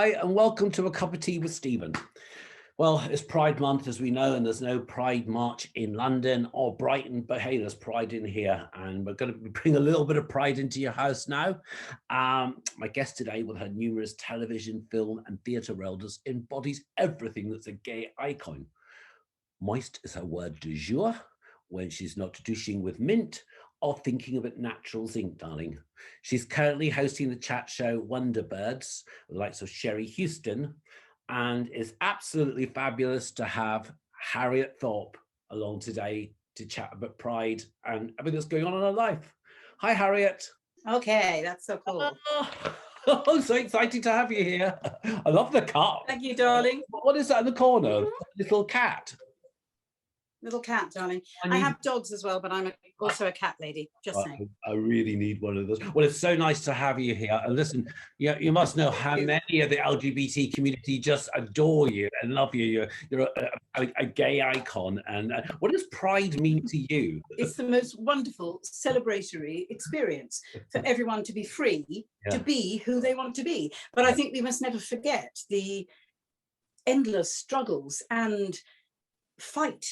Hi, and welcome to A Cup of Tea with Stephen. Well, it's Pride Month, as we know, and there's no Pride March in London or Brighton, but hey, there's Pride in here, and we're going to bring a little bit of pride into your house now. My guest today, with her numerous television, film, and theatre roles, embodies everything that's a gay icon. Moist is her word du jour when she's not douching with mint or thinking of it natural zinc, darling. She's currently hosting the chat show Wonderbirds with the likes of Sherry Houston, and it's absolutely fabulous to have Harriet Thorpe along today to chat about Pride and everything that's going on in her life. Hi, Harriet. Okay, that's so cool. Oh, so exciting to have you here. I love the cup. Thank you, darling. What is that in the corner? Little cat. Little cat, darling. I have dogs as well, but I'm also a cat lady, just saying. I really need one of those. Well, it's so nice to have you here. And listen, you must know how many of the LGBT community just adore you and love you. You're a gay icon. And what does Pride mean to you? It's the most wonderful celebratory experience for everyone to be free to be who they want to be. But I think we must never forget the endless struggles and fight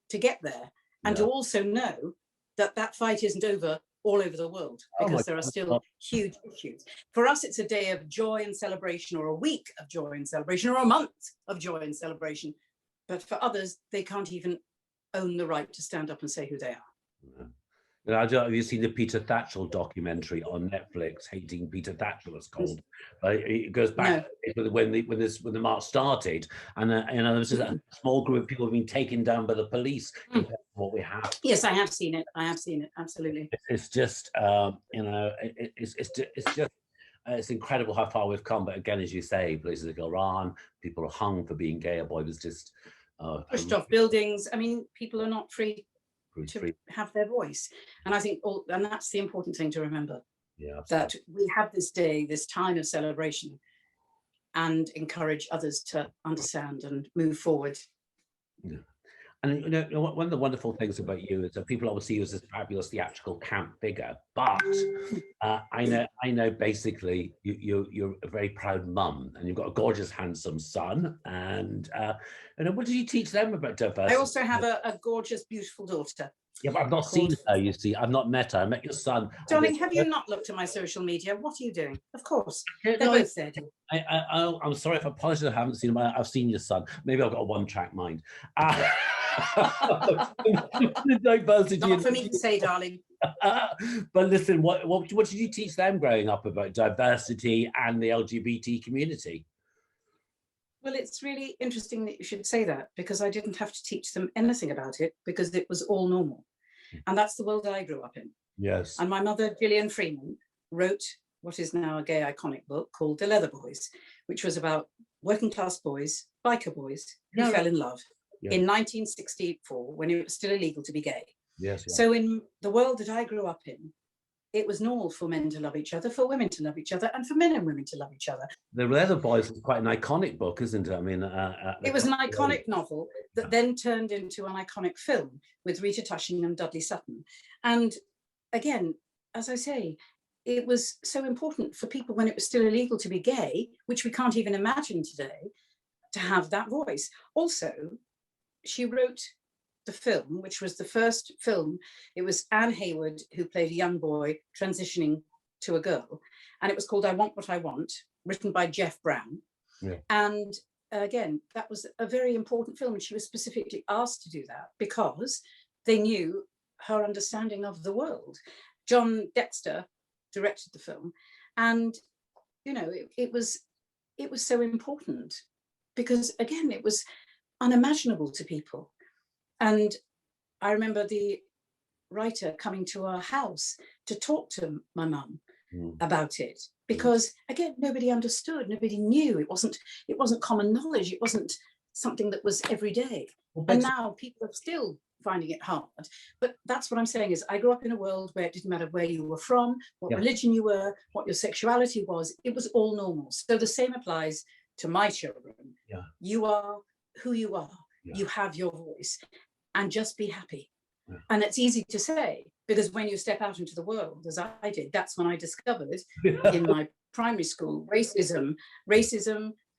to get there, and to also know that that fight isn't over all over the world, because there are still huge issues. For us, it's a day of joy and celebration, or a week of joy and celebration, or a month of joy and celebration. But for others, they can't even own the right to stand up and say who they are. Have you seen the Peter Thatchell documentary on Netflix? Hating Peter Thatchell, it's called. It goes back when the march started, and there was a small group of people have been taken down by the police. What we have. Yes, I have seen it. I have seen it. Absolutely. It's just it's incredible how far we've come. But again, as you say, places like Iran, people are hung for being gay. A boy was just pushed off buildings. I mean, people are not free to have their voice, and I think and that's the important thing to remember, that we have this day, this time of celebration, and encourage others to understand and move forward. And one of the wonderful things about you is that people obviously use this fabulous theatrical camp figure, but I know basically you're a very proud mum, and you've got a gorgeous, handsome son. And what did you teach them about diversity? I also have a gorgeous, beautiful daughter. Yeah, but I've not seen her, you see. I've not met her. I met your son. Darling, have you not looked at my social media? What are you doing? Of course. They're both there. I'm sorry if I apologize. I haven't seen him. I've seen your son. Maybe I've got a one-track mind. Diversity. Not for me to say, darling. But listen, what did you teach them growing up about diversity and the LGBT community? Well, it's really interesting that you should say that, because I didn't have to teach them anything about it, because it was all normal. And that's the world I grew up in. Yes. And my mother, Gillian Freeman, wrote what is now a gay iconic book called The Leather Boys, which was about working class boys, biker boys, who fell in love in 1964, when it was still illegal to be gay. Yes. So in the world that I grew up in, it was normal for men to love each other, for women to love each other, and for men and women to love each other. The Leather Boys is quite an iconic book, isn't it? I mean, it was an iconic novel that then turned into an iconic film with Rita Tushing and Dudley Sutton. And again, as I say, it was so important for people when it was still illegal to be gay, which we can't even imagine today, to have that voice. Also, she wrote the film, which was the first film. It was Anne Hayward who played a young boy transitioning to a girl, and it was called I Want What I Want, written by Jeff Brown. And again, that was a very important film, and she was specifically asked to do that because they knew her understanding of the world. John Dexter directed the film, and it was so important because, again, it was unimaginable to people. And I remember the writer coming to our house to talk to my mum about it, because again, nobody understood, nobody knew. It wasn't common knowledge. It wasn't something that was every day. And now people are still finding it hard. But that's what I'm saying is, I grew up in a world where it didn't matter where you were from, what religion you were, what your sexuality was. It was all normal. So the same applies to my children. You are who you are. You have your voice. And just be happy. And it's easy to say, because when you step out into the world, as I did, that's when I discovered in my primary school, racism,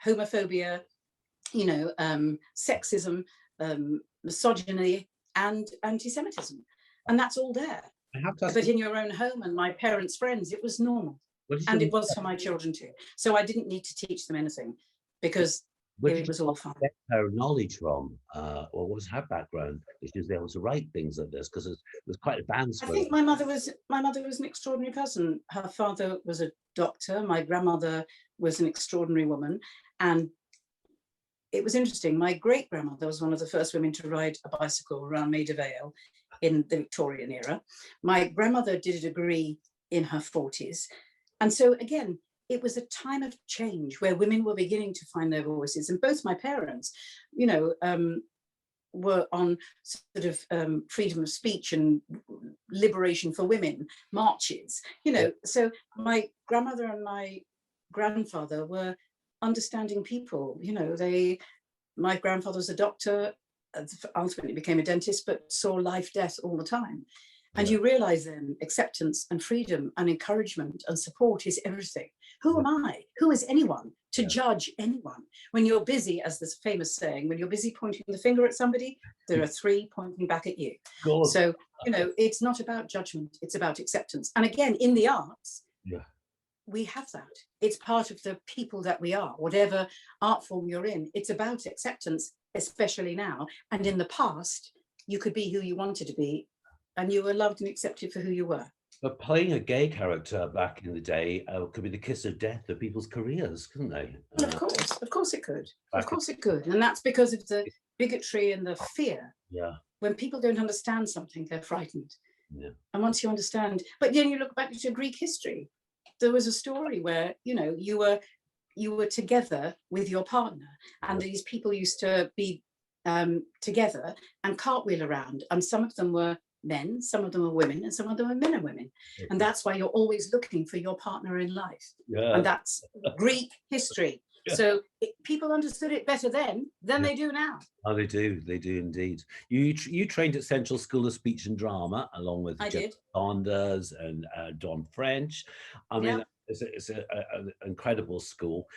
homophobia, sexism, misogyny, and anti-Semitism. And that's all there. I have to ask But you, in your own home and my parents' friends, it was normal. what did And you it was for my children too. So I didn't need to teach them anything because it was all fine. get her knowledge from, or what was her background that she was able to write things like this? Because there's quite advanced. I think my mother was an extraordinary person. Her father was a doctor. My grandmother was an extraordinary woman. And it was interesting. My great grandmother was one of the first women to ride a bicycle around Maida Vale in the Victorian era. My grandmother did a degree in her 40s. And so again, it was a time of change where women were beginning to find their voices. And both my parents, were on sort of freedom of speech and liberation for women marches, So my grandmother and my grandfather were understanding people, my grandfather was a doctor, ultimately became a dentist, but saw life, death all the time. And you realize then acceptance and freedom and encouragement and support is everything. Who am I? Who is anyone to judge anyone? When you're busy, as this famous saying, when you're busy pointing the finger at somebody, there are three pointing back at you. God. So, it's not about judgment, it's about acceptance. And again, in the arts, we have that. It's part of the people that we are, whatever art form you're in. It's about acceptance, especially now. And in the past, you could be who you wanted to be, and you were loved and accepted for who you were. But playing a gay character back in the day could be the kiss of death of people's careers, couldn't they? Of course it could. Of course it could. And that's because of the bigotry and the fear. Yeah. When people don't understand something, they're frightened. Yeah. And once you understand, but then you look back to Greek history, there was a story where, you were together with your partner, and these people used to be together and cartwheel around, and some of them were men, some of them are women, and some of them are men and women. And that's why you're always looking for your partner in life. Yeah. And that's Greek history. Yeah. So people understood it better then than they do now. Oh, they do indeed. You trained at Central School of Speech and Drama along with Jeff Saunders and Don French. I mean, it's an incredible school.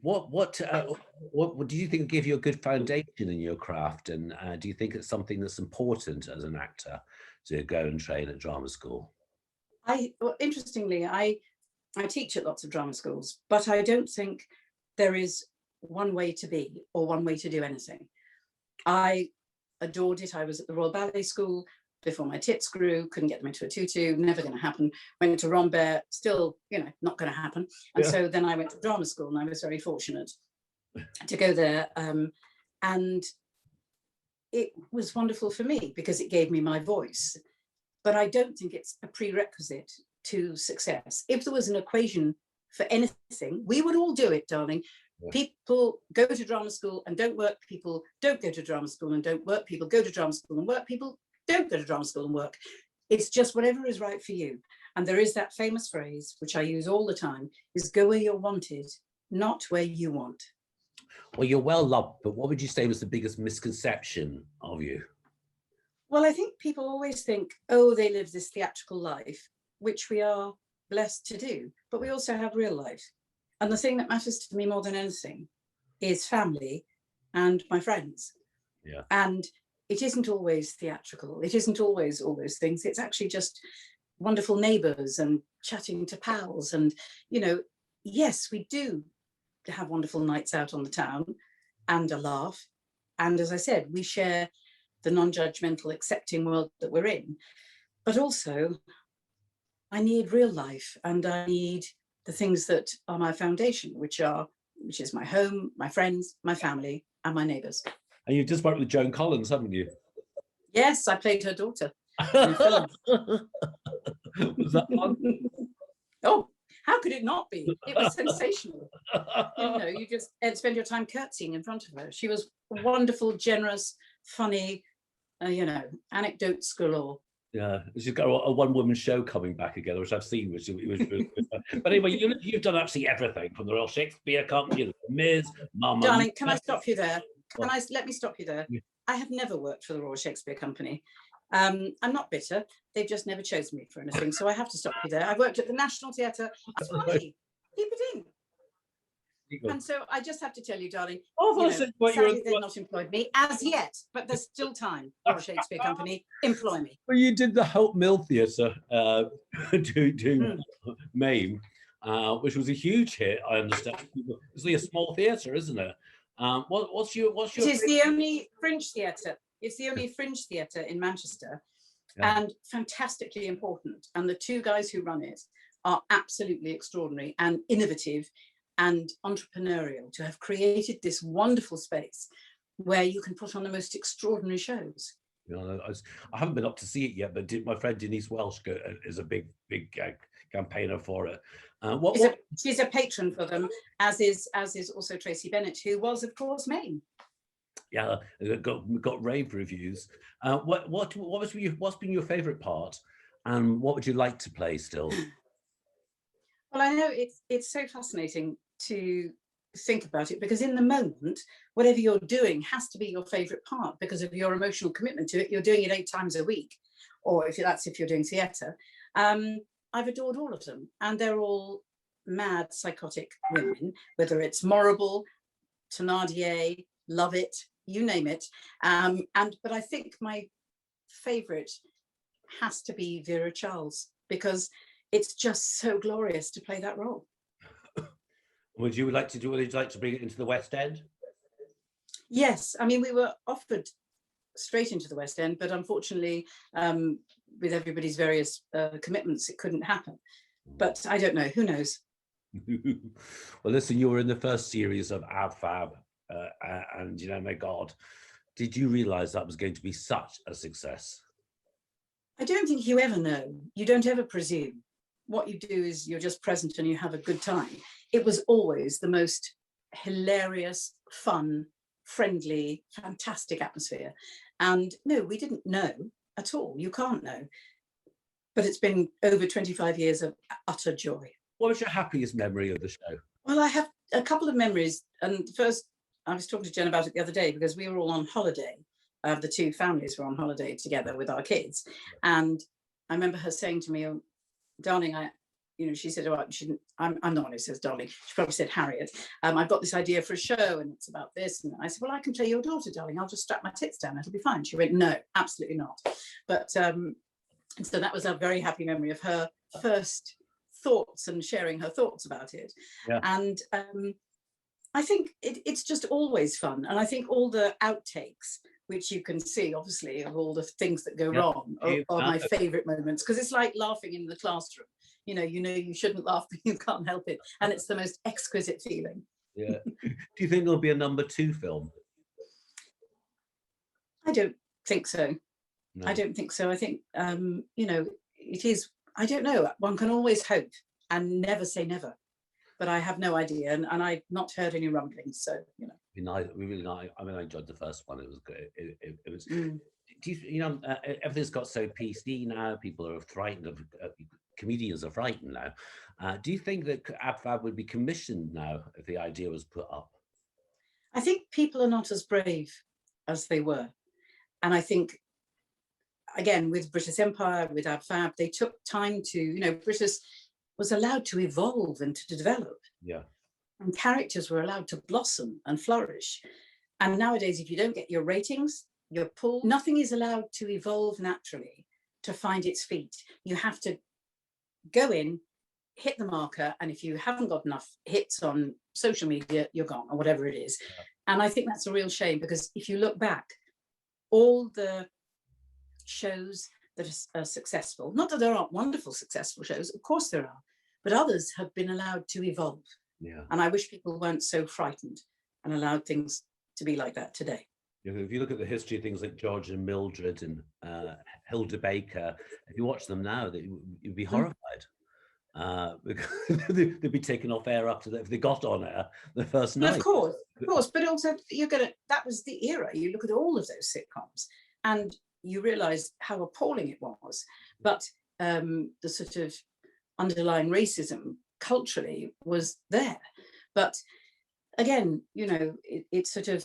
What do you think gave you a good foundation in your craft, and do you think it's something that's important as an actor to go and train at drama school? Interestingly, I teach at lots of drama schools, but I don't think there is one way to be or one way to do anything. I adored it. I was at the Royal Ballet School before my tits grew, couldn't get them into a tutu, never going to happen. Went to Rambert, still, not going to happen. And so then I went to drama school, and I was very fortunate to go there. And it was wonderful for me because it gave me my voice. But I don't think it's a prerequisite to success. If there was an equation for anything, we would all do it, darling. Yeah. People go to drama school and don't work. People don't go to drama school and don't work. People go to drama school and work. People don't go to drama school and work. It's just whatever is right for you. And there is that famous phrase, which I use all the time, is go where you're wanted, not where you want. Well, you're well loved, but what would you say was the biggest misconception of you? Well, I think people always think, oh, they live this theatrical life, which we are blessed to do, but we also have real life. And the thing that matters to me more than anything is family and my friends. Yeah. And it isn't always theatrical. It isn't always all those things. It's actually just wonderful neighbours and chatting to pals. And, yes, we do have wonderful nights out on the town and a laugh. And as I said, we share the non-judgmental, accepting world that we're in. But also, I need real life, and I need the things that are my foundation, which is my home, my friends, my family, and my neighbours. And you've just worked with Joan Collins, haven't you? Yes, I played her daughter in film. Was that fun? Oh, how could it not be? It was sensational. You just spend your time curtsying in front of her. She was wonderful, generous, funny, anecdotes galore. Yeah, she's got a one-woman show coming back again, which I've seen, which it was really good. But anyway, you've done absolutely everything from the Royal Shakespeare Company, Ms. Mama. Darling, can I stop you there? Let me stop you there. Yeah. I have never worked for the Royal Shakespeare Company. I'm not bitter. They've just never chosen me for anything. So I have to stop you there. I've worked at the National Theatre. That's funny. Keep it in. And so I just have to tell you, darling, sadly they've not employed me as yet, but there's still time. Royal Shakespeare Company, employ me. Well, you did the Hope Mill Theatre doing Mame, which was a huge hit, I understand. It's a small theatre, isn't it? What's your? It is the only fringe theatre. It's the only fringe theatre in Manchester, and fantastically important. And the two guys who run it are absolutely extraordinary and innovative and entrepreneurial to have created this wonderful space where you can put on the most extraordinary shows. I haven't been up to see it yet, but my friend Denise Welsh is a big campaigner for it. She's a patron for them, as is also Tracy Bennett, who was, of course, Maine. Yeah, got rave reviews. What's been your favourite part, and what would you like to play still? Well, I know it's so fascinating to think about it, because in the moment, whatever you're doing has to be your favorite part because of your emotional commitment to it. You're doing it 8 times a week, or if you're doing theatre. I've adored all of them, and they're all mad, psychotic women, whether it's Morrible, Thénardier, Lovett, you name it. But I think my favorite has to be Vera Charles, because it's just so glorious to play that role. Would you like to bring it into the West End? Yes, I mean, we were offered straight into the West End, but unfortunately, with everybody's various commitments, it couldn't happen. But I don't know, who knows? Well, listen, you were in the first series of Ab Fab, and my God, did you realise that was going to be such a success? I don't think you ever know. You don't ever presume. What you do is you're just present and you have a good time. It was always the most hilarious, fun, friendly, fantastic atmosphere. And no, we didn't know at all. You can't know. But it's been over 25 years of utter joy. What was your happiest memory of the show? Well, I have a couple of memories. And first, I was talking to Jen about it the other day, because we were all on holiday. The two families were on holiday together with our kids. And I remember her saying to me, "Oh, darling," she said, "Oh, I'm not one who says darling." She probably said Harriet. "I've got this idea for a show and it's about this." And I said, "Well, I can play your daughter, darling. I'll just strap my tits down. It'll be fine." She went, "No, absolutely not." But and so that was a very happy memory of her first thoughts and sharing her thoughts about it. Yeah. And I think it's just always fun. And I think all the outtakes, which you can see, obviously, of all the things that go wrong, are my favourite moments, because it's like laughing in the classroom. You shouldn't laugh, but you can't help it. And it's the most exquisite feeling. Yeah. Do you think there'll be a number 2 film? I don't think so. No. I don't think so. I think, it is, I don't know. One can always hope and never say never. But I have no idea, and I've not heard any rumblings. So we really like. I mean, I enjoyed the first one. It was good. It was. Do you, everything's got so PC now. People are frightened of. Comedians are frightened now. Do you think that Ab Fab would be commissioned now if the idea was put up? I think people are not as brave as they were, and I think, again, with British Empire, with Ab Fab, they took time to. British was allowed to evolve and to develop. Yeah. And characters were allowed to blossom and flourish. And nowadays, if you don't get your ratings, you're pulled. Nothing is allowed to evolve naturally to find its feet. You have to go in, hit the marker, and if you haven't got enough hits on social media, you're gone, or whatever it is. Yeah. And I think that's a real shame, because if you look back, all the shows that are successful, not that there aren't wonderful successful shows, of course there are, but others have been allowed to evolve. Yeah. And I wish people weren't so frightened and allowed things to be like that today. If you look at the history of things like George and Mildred and Hilda Baker, if you watch them now, you'd be horrified. They'd be taken off air after if they got on air the first night. Of course, but also that was the era. You look at all of those sitcoms and you realise how appalling it was. But the sort of underlying racism culturally was there. But again, it's sort of,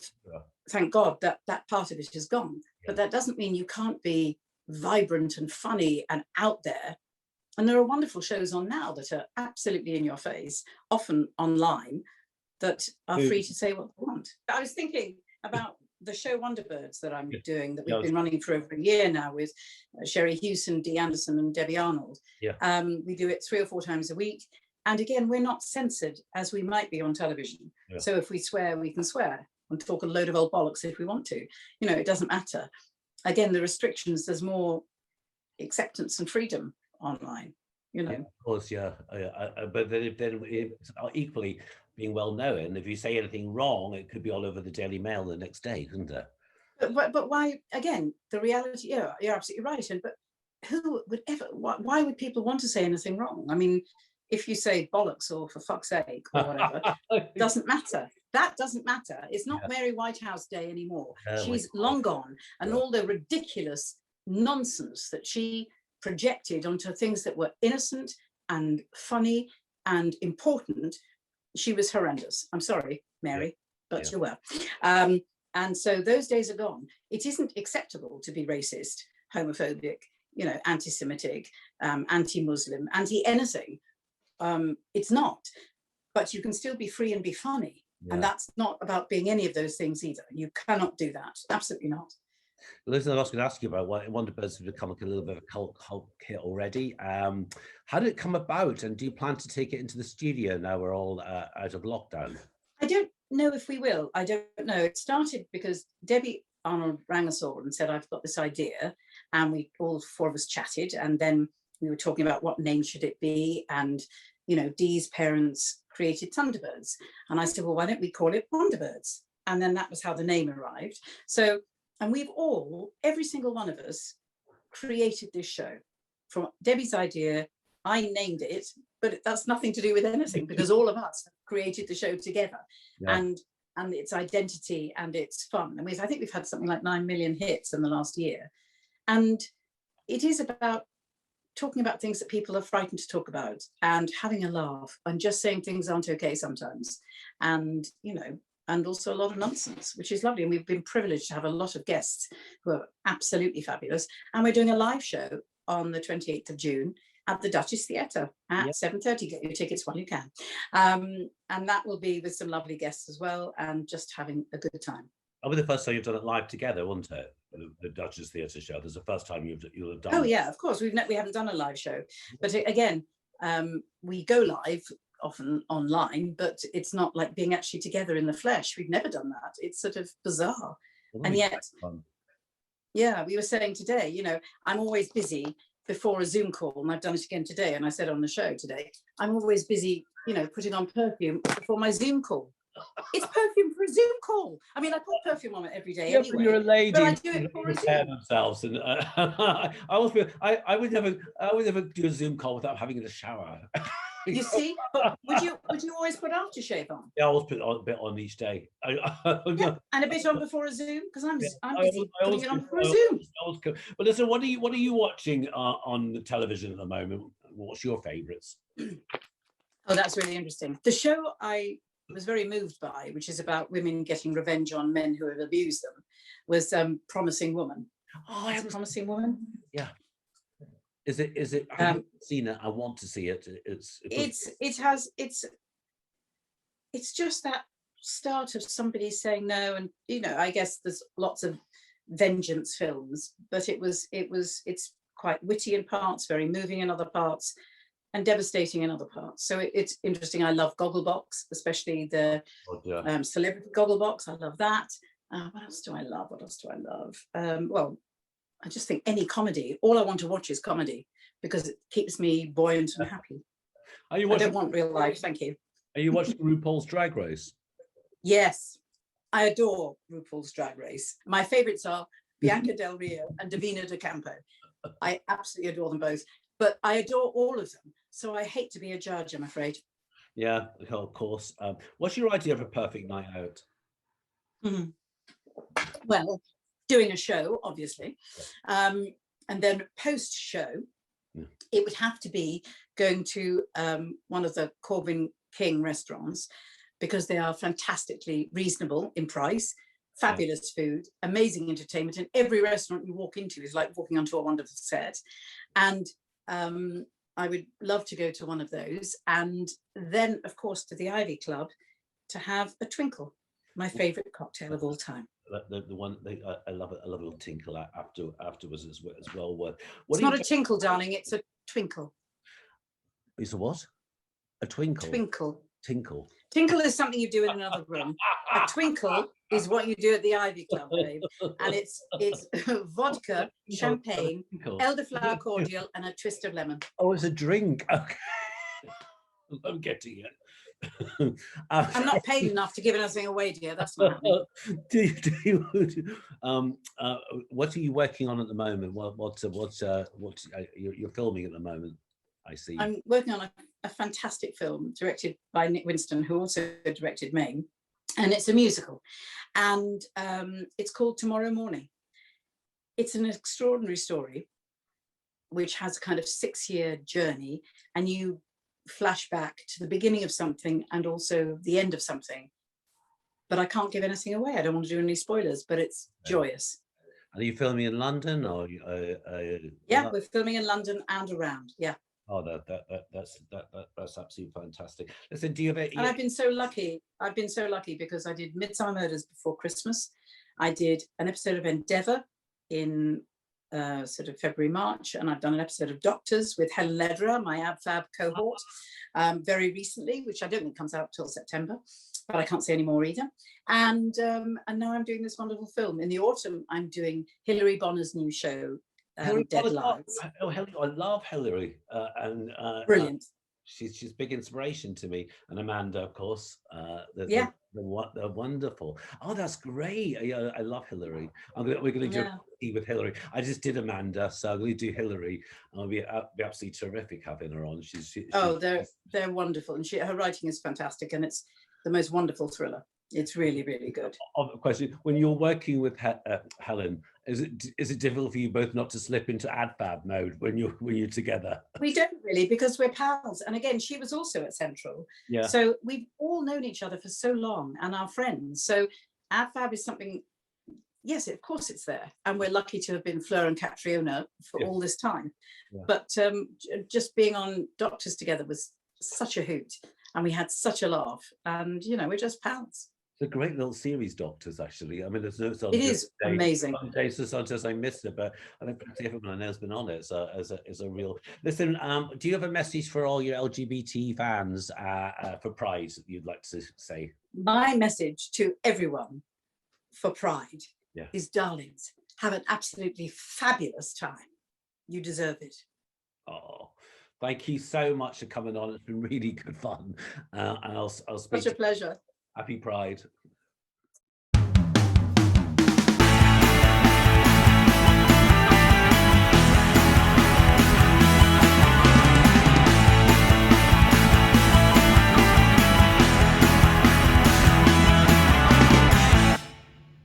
thank God that part of it is gone. Yeah. But that doesn't mean you can't be vibrant and funny and out there. And there are wonderful shows on now that are absolutely in your face, often online, that are free to say what they want. I was thinking about the show Wonderbirds that I'm doing, that we've been running for over a year now with Sherry Hewson, Dee Anderson and Debbie Arnold. We do it 3 or 4 times a week. And again, we're not censored as we might be on television. So if we swear, we can swear and talk a load of old bollocks if we want to. You know, it doesn't matter. Again, the restrictions, there's more acceptance and freedom online, you know. Of course, but then equally being well known, if you say anything wrong, it could be all over the Daily Mail the next day, couldn't it? But why, again, the reality, you're absolutely right. But who would ever, why would people want to say anything wrong? I mean, if you say bollocks or for fuck's sake or whatever, doesn't matter. That doesn't matter. It's not Mary Whitehouse Day anymore. She's long gone. And all the ridiculous nonsense that she projected onto things that were innocent and funny and important, she was horrendous. I'm sorry, Mary, but you were. And so those days are gone. It isn't acceptable to be racist, homophobic, you know, anti-Semitic, anti-Muslim, anti-anything. It's not, but you can still be free and be funny. And that's not about being any of those things either. You cannot do that. Absolutely not. Well, listen, I was going to ask you about Wonderbirds has become like a little bit of a cult hit already. How did it come about? And do you plan to take it into the studio now we're all out of lockdown? I don't know if we will. I don't know. It started because Debbie Arnold rang us all and said, I've got this idea. And we all 4 of us chatted. And then we were talking about what name should it be. And, you know, Dee's parents created Thunderbirds. And I said, well, why don't we call it Wonderbirds? And then that was how the name arrived. So, and we've all, every single one of us, created this show. From Debbie's idea, I named it, but that's nothing to do with anything because all of us created the show together. And its identity and its fun. And I think we've had something like 9 million hits in the last year. And it is about talking about things that people are frightened to talk about and having a laugh and just saying things aren't okay sometimes. And, you know, and also a lot of nonsense, which is lovely. And we've been privileged to have a lot of guests who are absolutely fabulous. And we're doing a live show on the 28th of June at the Duchess Theatre at 7:30. Get your tickets while you can. And that will be with some lovely guests as well and just having a good time. That'll be the first time you've done it live together, won't it? The Duchess Theatre show. There's the first time you'll have done. Oh yeah, of course. We haven't done a live show, but again, we go live often online, but it's not like being actually together in the flesh. We've never done that. It's sort of bizarre, and yet, we were saying today, you know, I'm always busy before a Zoom call, and I've done it again today. And I said on the show today, I'm always busy, you know, putting on perfume before my Zoom call. It's perfume for a Zoom call. I mean, I put perfume on it every day anyway. You're a lady. But I do it for a Zoom. Themselves, and I would never do a Zoom call without having a shower. You see, but would you always put aftershave on? Yeah, I always put a bit on each day. And a bit on before a Zoom because I'm busy putting it on before a Zoom. But listen, what are you watching on the television at the moment? What's your favourites? Oh, that's really interesting. The show I was very moved by, which is about women getting revenge on men who have abused them, was Promising Woman. Oh, I haven't Promising Woman. Yeah. Is it? I haven't seen it. I want to see it. It's just that start of somebody saying no, and you know, I guess there's lots of vengeance films, but it's quite witty in parts, very moving in other parts, and devastating in other parts. So it's interesting. I love Gogglebox, especially the celebrity Gogglebox. I love that. What else do I love? Well, I just think any comedy, all I want to watch is comedy because it keeps me buoyant and happy. I don't want real life, thank you. Are you watching RuPaul's Drag Race? Yes, I adore RuPaul's Drag Race. My favourites are Bianca Del Rio and Davina De Campo. I absolutely adore them both, but I adore all of them. So I hate to be a judge, I'm afraid. Yeah, of course. What's your idea of a perfect night out? Well, doing a show, obviously. And then post-show, it would have to be going to one of the Corbin King restaurants because they are fantastically reasonable in price. fabulous food, amazing entertainment, and every restaurant you walk into is like walking onto a wonderful set. And I would love to go to one of those, and then of course to the Ivy Club to have a twinkle, my favorite cocktail of all time. The one I love it. I love a little tinkle afterwards as well. What It's not a tinkle, darling. It's a twinkle. It's a what? A twinkle. Twinkle. Tinkle. Tinkle is something you do in another room. A twinkle is what you do at the Ivy Club, babe. And it's vodka, champagne, elderflower cordial, and a twist of lemon. Oh, it's a drink. Okay. I'm getting it. I'm not paid enough to give anything away, dear. That's not happening. What are you working on at the moment? What you're filming at the moment? I see. I'm working on a fantastic film directed by Nick Winston, who also directed Maine, and it's a musical, and it's called Tomorrow Morning. It's an extraordinary story, which has a kind of 6-year journey, and you flash back to the beginning of something and also the end of something. But I can't give anything away. I don't want to do any spoilers, but it's joyous. Are you filming in London or? Yeah, we're filming in London and around. Yeah. Oh, that's absolutely fantastic. Listen, do you have a? And I've been so lucky. I've been so lucky because I did Midsummer Murders before Christmas. I did an episode of Endeavour in sort of February, March, and I've done an episode of Doctors with Helen Lederer, my AbFab cohort, very recently, which I don't think comes out till September, but I can't say any more either. And now I'm doing this wonderful film. In the autumn, I'm doing Hilary Bonner's new show, Deadlines. Oh, I love Hilary, Brilliant. She's big inspiration to me, and Amanda, of course. Yeah. They're wonderful. Oh, that's great. I love Hilary. We're going to do a with Hilary. I just did Amanda, so I'm going to do Hilary. It'll be absolutely terrific having her on. They're wonderful, and her writing is fantastic, and it's the most wonderful thriller. It's really, really good. Question: when you're working with Helen, is it difficult for you both not to slip into AdFab mode when you're together? We don't really, because we're pals. And again, she was also at Central. Yeah. So we've all known each other for so long and are friends. So AdFab is something, yes, of course it's there. And we're lucky to have been Fleur and Catriona for all this time. Yeah. But just being on Doctors together was such a hoot. And we had such a laugh. And, we're just pals. It's a great little series, Doctors, actually. I mean, there's no. It is amazing. So sometimes I missed it, but I think everyone I know has been on it. So is a real. Listen, do you have a message for all your LGBT fans for Pride that you'd like to say? My message to everyone for Pride is, darlings, have an absolutely fabulous time. You deserve it. Oh, thank you so much for coming on. It's been really good fun. And I'll speak. Such a pleasure. Happy Pride.